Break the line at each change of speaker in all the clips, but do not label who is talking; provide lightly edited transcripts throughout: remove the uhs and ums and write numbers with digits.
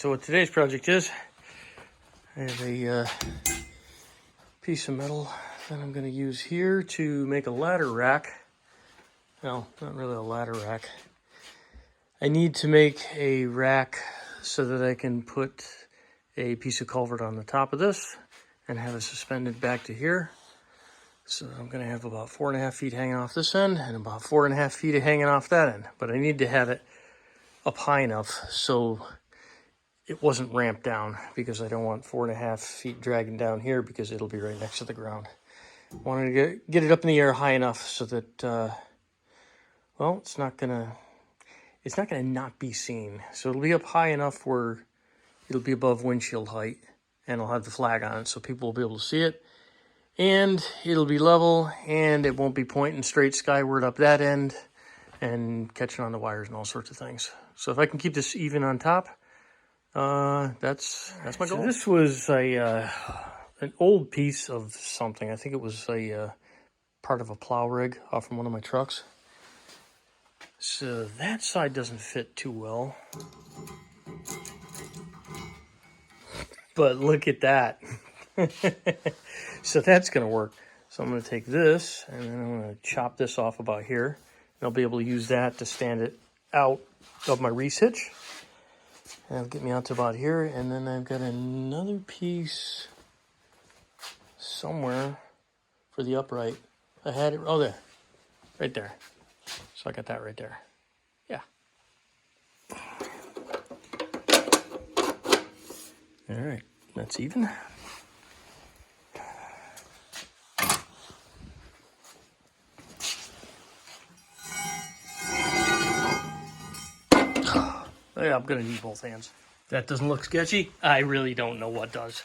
so what today's project is, I have a piece of metal that I'm going to use here to make a ladder rack. No, not really a ladder rack. I need to make a rack so that I can put a piece of culvert on the top of this and have it suspended back to here. So I'm going to have about 4.5 feet hanging off this end and about 4.5 feet hanging off that end. But I need to have it up high enough so it wasn't ramped down, because I don't want 4.5 feet dragging down here because it'll be right next to the ground. I wanted to get it up in the air high enough so that, well, it's not gonna not be seen. So it'll be up high enough where it'll be above windshield height, and I'll have the flag on it so people will be able to see it. And it'll be level, and it won't be pointing straight skyward up that end and catching on the wires and all sorts of things. So if I can keep this even on top, that's my goal. So this was an old piece of something. I think it was a part of a plow rig off from one of my trucks. So that side doesn't fit too well. But look at that. So that's going to work. So I'm going to take this and then I'm going to chop this off about here. And I'll be able to use that to stand it out of my reese hitch. And that'll get me out to about here. And then I've got another piece somewhere for the upright. I had it, oh there, right there. So I got that right there. Yeah. All right, that's even. Yeah, I'm gonna need both hands. That doesn't look sketchy. I really don't know what does.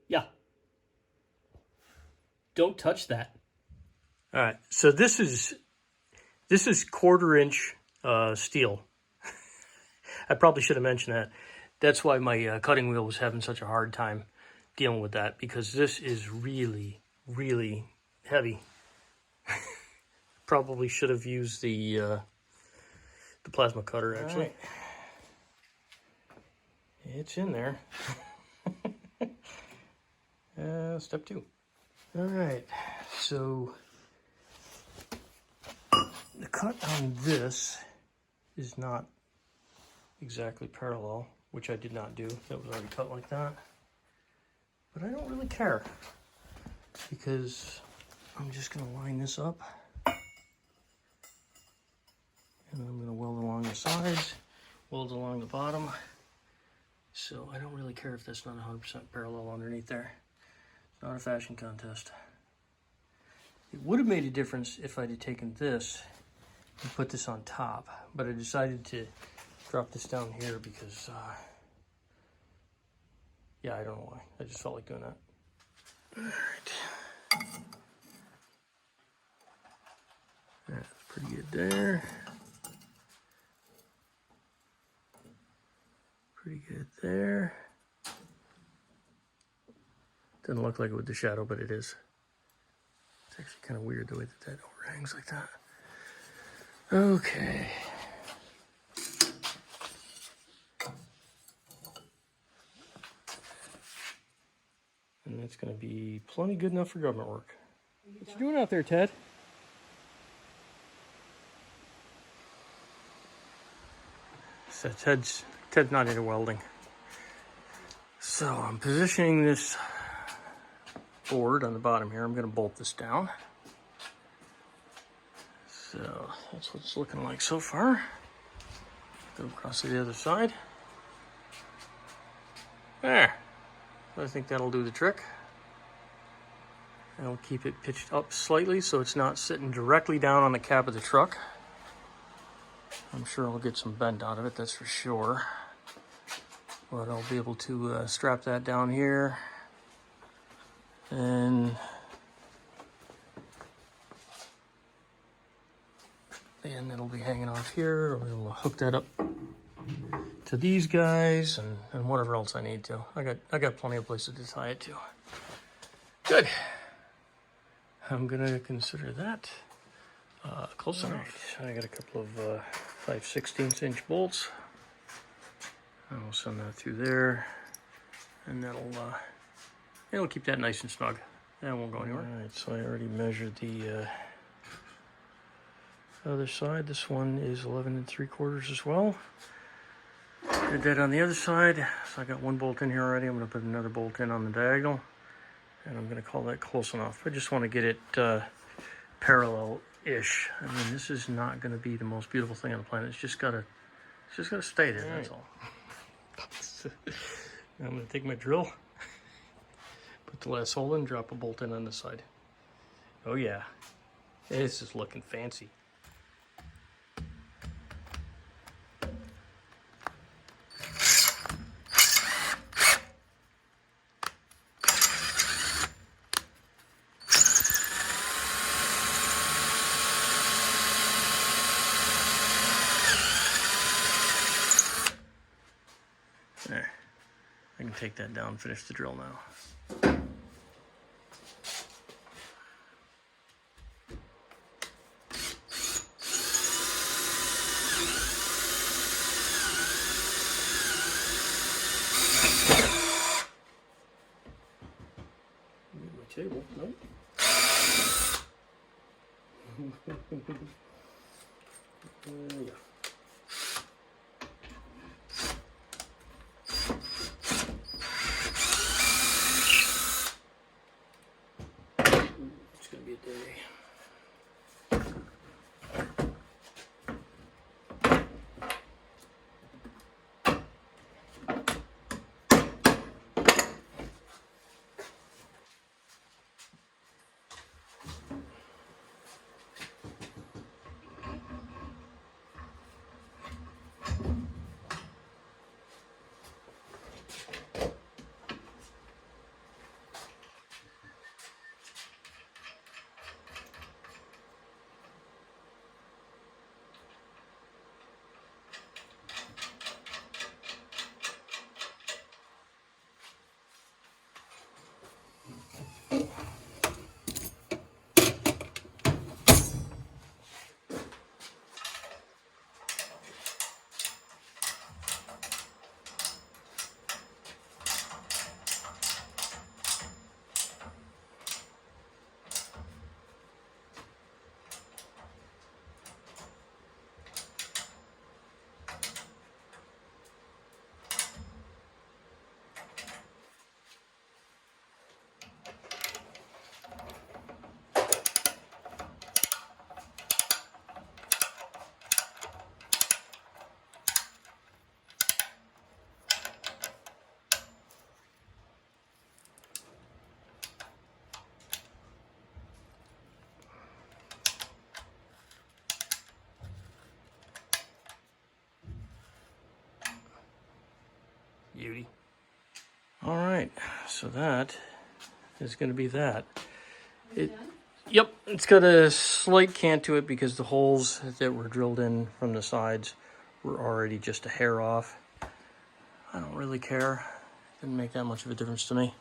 Yeah. Don't touch that. All right. So this is 1/4 inch steel. I probably should have mentioned that. That's why my cutting wheel was having such a hard time dealing with that, because this is really, really heavy. Probably should have used the plasma cutter, actually. Right. It's in there. Step 2. All right, so the cut on this is not exactly parallel, which I did not do. That was already cut like that. But I don't really care, because I'm just going to line this up. And I'm going to weld along the sides, weld along the bottom. So I don't really care if that's not 100% parallel underneath there. Not a fashion contest. It would have made a difference if I'd have taken this and put this on top, but I decided to drop this down here because, yeah, I don't know why. I just felt like doing that. All right. That's pretty good there. Pretty good there. Doesn't look like it with the shadow, but it is. It's actually kind of weird the way that that overhangs like that. Okay. And that's going to be plenty good enough for government work. What you doing out there, Ted? So Ted's not into welding. So I'm positioning this board on the bottom here. I'm going to bolt this down. So that's what it's looking like so far. Go across to the other side. There. I think that'll do the trick. I'll keep it pitched up slightly so it's not sitting directly down on the cab of the truck. I'm sure I'll get some bend out of it, that's for sure. But I'll be able to strap that down here. And then it'll be hanging off here. We'll hook that up to these guys and whatever else I need to. I got plenty of places to tie it to. Good. I'm gonna consider that close enough. I got a couple of 5/16 inch bolts. I'll send that through there, and it'll keep that nice and snug. That won't go anywhere. All right, so I already measured the other side. This one is 11 3/4 as well. Did that on the other side. So I got one bolt in here already. I'm going to put another bolt in on the diagonal, and I'm going to call that close enough. I just want to get it parallel-ish. I mean, this is not going to be the most beautiful thing on the planet. It's just got to stay there. That's all. I'm going to take my drill, put the last hole in, drop a bolt in on this side. Oh yeah, this is looking fancy. There, I can take that down, finish the drill now. My table, nope. There we go. It's gonna be a day. beauty. All right, so that is going to be that. Yep, it's got a slight cant to it because the holes that were drilled in from the sides were already just a hair off. I don't really care. Didn't make that much of a difference to me.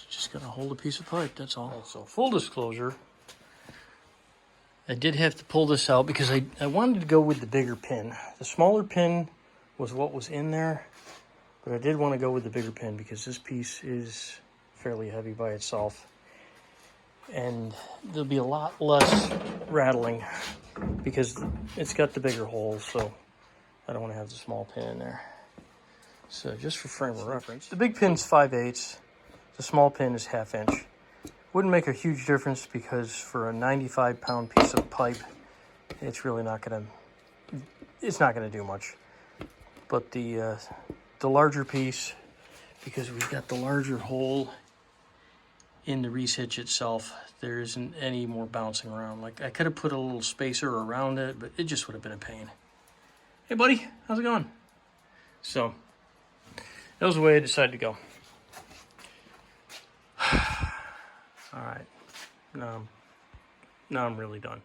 Just gotta hold a piece of pipe, that's all. So full disclosure, I did have to pull this out because I wanted to go with the bigger pin. The smaller pin was what was in there, but I did want to go with the bigger pin because this piece is fairly heavy by itself. And there'll be a lot less rattling because it's got the bigger holes, so I don't want to have the small pin in there. So just for frame of reference, the big pin's 5/8, the small pin is 1/2 inch. Wouldn't make a huge difference because for a 95-pound piece of pipe, it's really not gonna do much. But the larger piece, because we've got the larger hole in the reese hitch itself, there isn't any more bouncing around. Like, I could have put a little spacer around it, but it just would have been a pain. Hey buddy, how's it going? So that was the way I decided to go. All right, now I'm really done.